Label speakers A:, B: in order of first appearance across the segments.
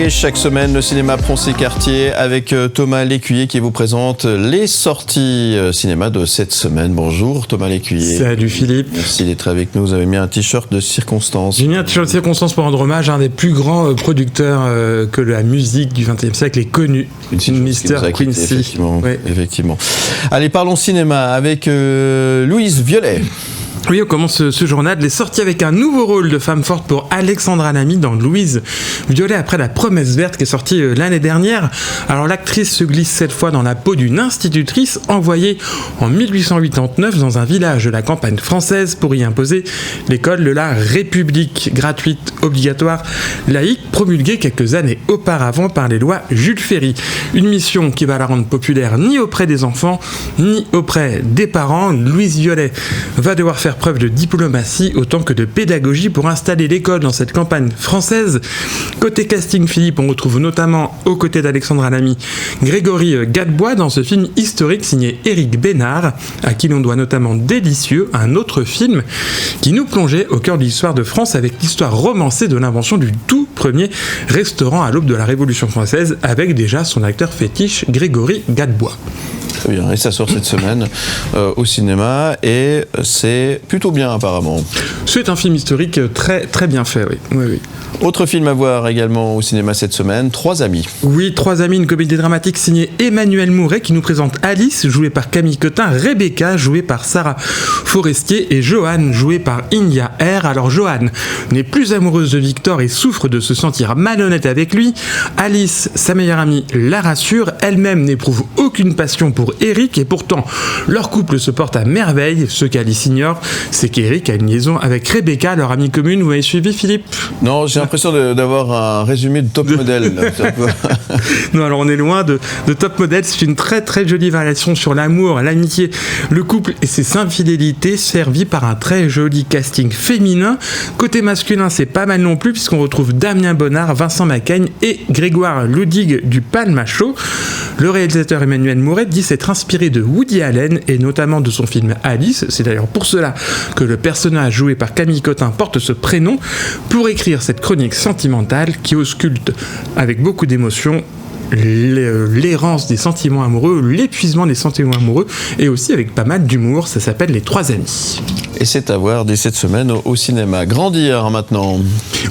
A: Et chaque semaine, le cinéma Pronce-et-Cartier avec Thomas Lécuyer qui vous présente les sorties cinéma de cette semaine. Bonjour Thomas Lécuyer.
B: Salut Philippe.
A: Merci d'être avec nous. Vous avez mis un t-shirt de circonstance.
B: J'ai mis un t-shirt de circonstance pour rendre hommage à un des plus grands producteurs que la musique du XXe siècle est connu. Mr. Quincy.
A: Effectivement. Allez, parlons cinéma avec Louise Violet.
B: Oui, on commence ce journal. Les sorties avec un nouveau rôle de femme forte pour Alexandra Lamy dans Louise Violet après La Promesse verte qui est sortie l'année dernière. Alors l'actrice se glisse cette fois dans la peau d'une institutrice envoyée en 1889 dans un village de la campagne française pour y imposer l'école de la République, gratuite, obligatoire, laïque, promulguée quelques années auparavant par les lois Jules Ferry. Une mission qui va la rendre populaire ni auprès des enfants ni auprès des parents. Louise Violet va devoir faire preuve de diplomatie autant que de pédagogie pour installer l'école dans cette campagne française. Côté casting, Philippe, on retrouve notamment aux côtés d'Alexandra Lamy Grégory Gadebois dans ce film historique signé Éric Bénard, à qui l'on doit notamment Délicieux, un autre film qui nous plongeait au cœur de l'histoire de France avec l'histoire romancée de l'invention du tout premier restaurant à l'aube de la Révolution française avec déjà son acteur fétiche Grégory Gadebois.
A: Très bien, et ça sort cette semaine au cinéma et c'est plutôt bien apparemment.
B: C'est un film historique très, très bien fait, oui.
A: Autre film à voir également au cinéma cette semaine, Trois amis.
B: Oui, Trois amis, une comédie dramatique signée Emmanuel Mouret qui nous présente Alice, jouée par Camille Cotin, Rebecca, jouée par Sarah Forestier et Joanne, jouée par India R. Alors Joanne n'est plus amoureuse de Victor et souffre de se sentir malhonnête avec lui. Alice, sa meilleure amie, la rassure, elle-même n'éprouve aucune passion pour Eric et pourtant leur couple se porte à merveille. Ce qu'Alice ignore, c'est qu'Eric a une liaison avec Rebecca, leur amie commune. Vous m'avez suivi, Philippe ?
A: Non, j'ai l'impression d'avoir un résumé de Top Model.
B: Non, alors on est loin de Top Model. C'est une très très jolie variation sur l'amour, l'amitié, le couple et ses infidélités, servi par un très joli casting féminin. Côté masculin, c'est pas mal non plus puisqu'on retrouve Damien Bonnard, Vincent Macaigne et Grégoire Ludig du Palmachot. Le réalisateur Emmanuel Mouret dit s'être inspiré de Woody Allen et notamment de son film Alice. C'est d'ailleurs pour cela que le personnage joué par Camille Cotin porte ce prénom pour écrire cette chronique sentimentale qui ausculte avec beaucoup d'émotion l'errance des sentiments amoureux, l'épuisement des sentiments amoureux et aussi avec pas mal d'humour. Ça s'appelle Les Trois amis.
A: Et c'est à voir dès cette semaine au cinéma. Grandir maintenant.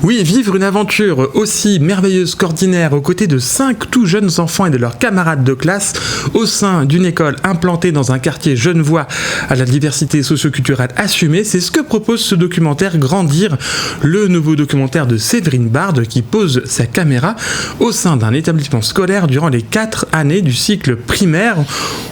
B: Oui, vivre une aventure aussi merveilleuse qu'ordinaire aux côtés de 5 tout jeunes enfants et de leurs camarades de classe au sein d'une école implantée dans un quartier genevois à la diversité socio-culturelle assumée. C'est ce que propose ce documentaire Grandir, le nouveau documentaire de Séverine Bard qui pose sa caméra au sein d'un établissement scolaire durant les 4 années du cycle primaire.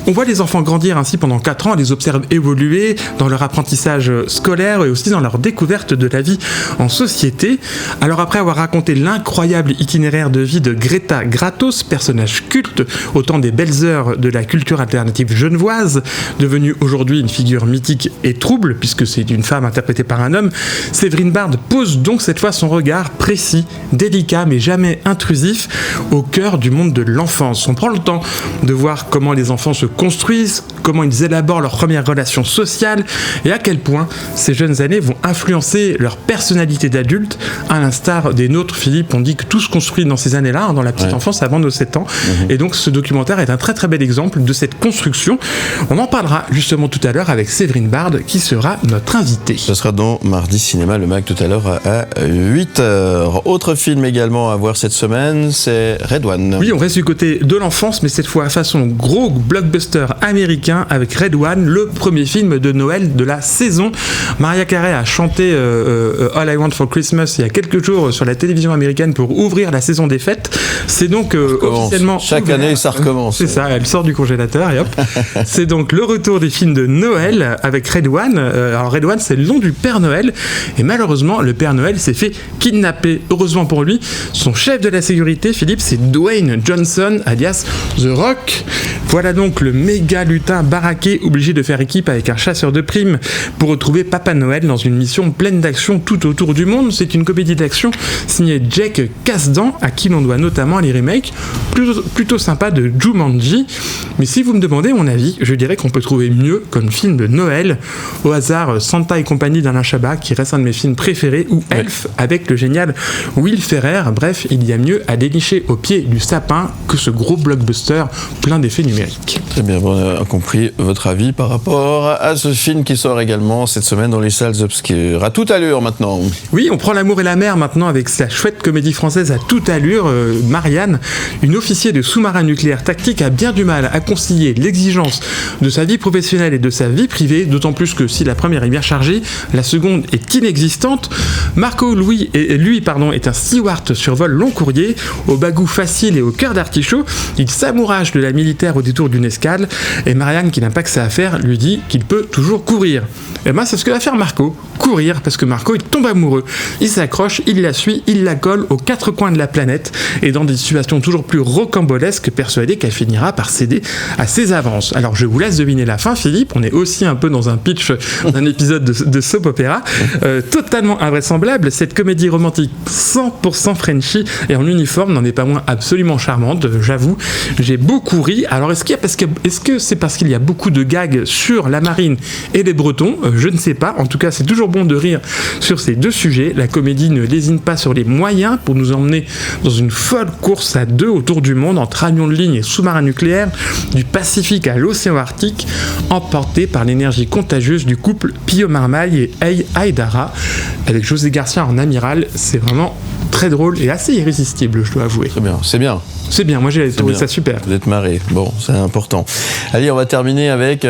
B: On voit les enfants grandir ainsi pendant 4 ans, on les observe évoluer dans leur apprentissage scolaire et aussi dans leur découverte de la vie en société. Alors après avoir raconté l'incroyable itinéraire de vie de Greta Gratos, personnage culte au temps des belles heures de la culture alternative genevoise, devenue aujourd'hui une figure mythique et trouble puisque c'est une femme interprétée par un homme, Séverine Bard pose donc cette fois son regard précis, délicat mais jamais intrusif au cœur du monde de l'enfance. On prend le temps de voir comment les enfants se construisent, comment ils élaborent leurs premières relations sociales et à quel point ces jeunes années vont influencer leur personnalité d'adulte, à l'instar des nôtres. Philippe, on dit que tout se construit dans ces années-là, dans la petite enfance avant nos 7 ans. Et donc ce documentaire est un très très bel exemple de cette construction. On en parlera justement tout à l'heure avec Séverine Bard qui sera notre invitée.
A: Ce sera dans Mardi Cinéma, le mag tout à l'heure à 8h. Autre film également à voir cette semaine, c'est Red One.
B: Oui, on reste du côté de l'enfance, mais cette fois façon gros blockbuster américain avec Red One, le premier film de Noël de la saison. Mariah Carey a chanté All I Want for Christmas il y a quelques jours sur la télévision américaine pour ouvrir la saison des fêtes. C'est donc officiellement
A: chaque
B: ouvert.
A: année ça recommence.
B: C'est ça, elle sort du congélateur et hop. C'est donc le retour des films de Noël avec Red One. Alors Red One, c'est le nom du Père Noël et malheureusement le Père Noël s'est fait kidnapper. Heureusement pour lui, son chef de la sécurité, Philippe, c'est Dwayne Johnson alias The Rock. Voilà donc le méga lutin baraqué obligé de faire équipe avec un chasseur de primes pour retrouvez Papa Noël dans une mission pleine d'action tout autour du monde. C'est une comédie d'action signée Jake Kasdan, à qui l'on doit notamment les remakes plutôt sympas de Jumanji. Mais si vous me demandez mon avis, je dirais qu'on peut trouver mieux comme film de Noël. Au hasard, Santa et compagnie d'Alain Chabat, qui reste un de mes films préférés, ou Elf avec le génial Will Ferrell. Bref, il y a mieux à dénicher au pied du sapin que ce gros blockbuster plein d'effets numériques.
A: Très bien, on a compris votre avis par rapport à ce film qui sort également cette semaine dans les salles obscures. À toute allure maintenant.
B: Oui, on prend l'amour et la mer maintenant avec sa chouette comédie française à toute allure. Marianne, une officier de sous-marin nucléaire tactique, a bien du mal à concilier l'exigence de sa vie professionnelle et de sa vie privée, d'autant plus que si la première est bien chargée, la seconde est inexistante. Marco, lui, est un steward sur vol long courrier, au bagou facile et au cœur d'artichaut. Il s'amourage de la militaire au détour d'une escale, et Marianne, qui n'a pas que ça à faire, lui dit qu'il peut toujours courir. Et ben c'est ce que va faire Marco, courir, parce que Marco il tombe amoureux, il s'accroche, il la suit, il la colle aux quatre coins de la planète, et dans des situations toujours plus rocambolesques, persuadé qu'elle finira par céder à ses avances. Alors je vous laisse deviner la fin, Philippe, on est aussi un peu dans un pitch d'un épisode de soap opéra, totalement invraisemblable. Cette comédie romantique 100% Frenchy et en uniforme n'en est pas moins absolument charmante, j'avoue, j'ai beaucoup ri. Alors est-ce que c'est parce qu'il y a beaucoup de gags sur la marine et les Bretons? Je ne sais pas, en tout cas c'est toujours bon de rire sur ces deux sujets. La comédie ne lésine pas sur les moyens pour nous emmener dans une folle course à deux autour du monde entre avions de ligne et sous-marins nucléaires, du Pacifique à l'océan Arctique, emporté par l'énergie contagieuse du couple Pio Marmaille et Hey Aïdara, avec José Garcia en amiral. C'est vraiment très drôle et assez irrésistible, je dois avouer.
A: Très bien, c'est bien.
B: C'est bien, moi j'ai trouvé ça super.
A: Vous êtes marré, bon, c'est important. Allez, on va terminer avec...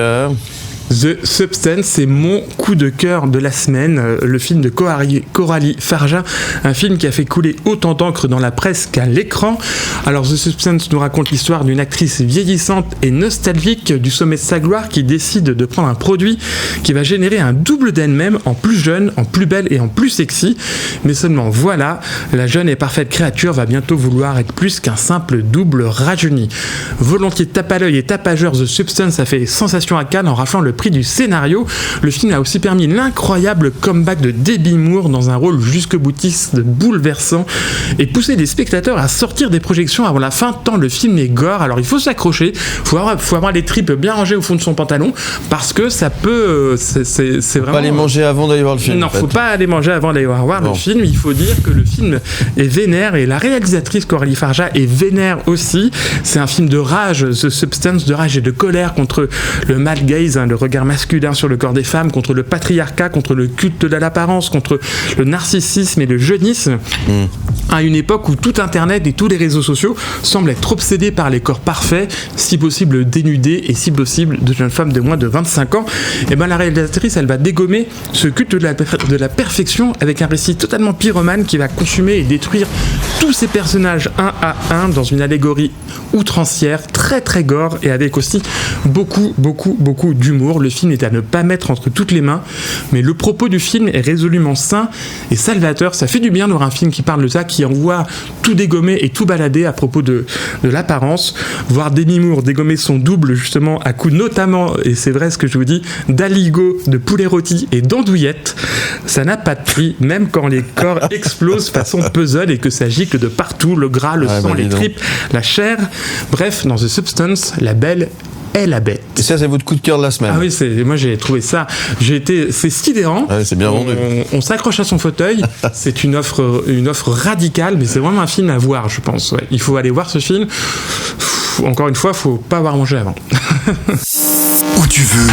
B: The Substance, c'est mon coup de cœur de la semaine, le film de Coralie Farja, un film qui a fait couler autant d'encre dans la presse qu'à l'écran. Alors The Substance nous raconte l'histoire d'une actrice vieillissante et nostalgique du sommet de sa gloire qui décide de prendre un produit qui va générer un double d'elle-même en plus jeune, en plus belle et en plus sexy. Mais seulement voilà, la jeune et parfaite créature va bientôt vouloir être plus qu'un simple double rajeuni. Volontiers tape à l'œil et tapageur, The Substance a fait sensation à Cannes en raflant le prix du scénario. Le film a aussi permis l'incroyable comeback de Debbie Moore dans un rôle jusque-boutiste bouleversant et pousser les spectateurs à sortir des projections avant la fin tant le film est gore. Alors il faut s'accrocher, faut avoir les tripes bien rangées au fond de son pantalon parce que ça peut c'est vraiment...
A: Faut pas aller manger avant d'aller voir le film.
B: Non,
A: en fait.
B: Faut pas aller manger avant d'aller voir le film. Il faut dire que le film est vénère et la réalisatrice Coralie Farja est vénère aussi. C'est un film de rage, The Substance, de rage et de colère contre le male gaze, le regard masculin sur le corps des femmes, contre le patriarcat, contre le culte de l'apparence, contre le narcissisme et le jeunisme. À une époque où tout Internet et tous les réseaux sociaux semblent être obsédés par les corps parfaits, si possible dénudés et si possible de jeunes femmes de moins de 25 ans, et ben la réalisatrice elle va dégommer ce culte de la perfection avec un récit totalement pyromane qui va consumer et détruire tous ces personnages un à un dans une allégorie outrancière, très très gore et avec aussi beaucoup d'humour. Le film est à ne pas mettre entre toutes les mains, mais le propos du film est résolument sain et salvateur. Ça fait du bien de voir un film qui parle de ça, qui envoie tout dégommer et tout balader à propos de l'apparence. Voir Demi Moore dégommer son double justement à coups notamment, et c'est vrai ce que je vous dis, d'aligot, de poulet rôti et d'andouillettes, ça n'a pas de prix, même quand les corps explosent façon puzzle et que ça gicle de partout, le gras, le sang, les tripes, la chair. Bref, dans The Substance, la belle est la bête.
A: Et ça, c'est votre coup de cœur de la semaine.
B: Ah oui, moi j'ai trouvé ça. C'est sidérant.
A: Ouais, c'est bien vendu.
B: On s'accroche à son fauteuil. C'est une offre radicale, mais c'est vraiment un film à voir, je pense. Ouais. Il faut aller voir ce film. Encore une fois, faut pas avoir mangé avant.
C: Où tu veux.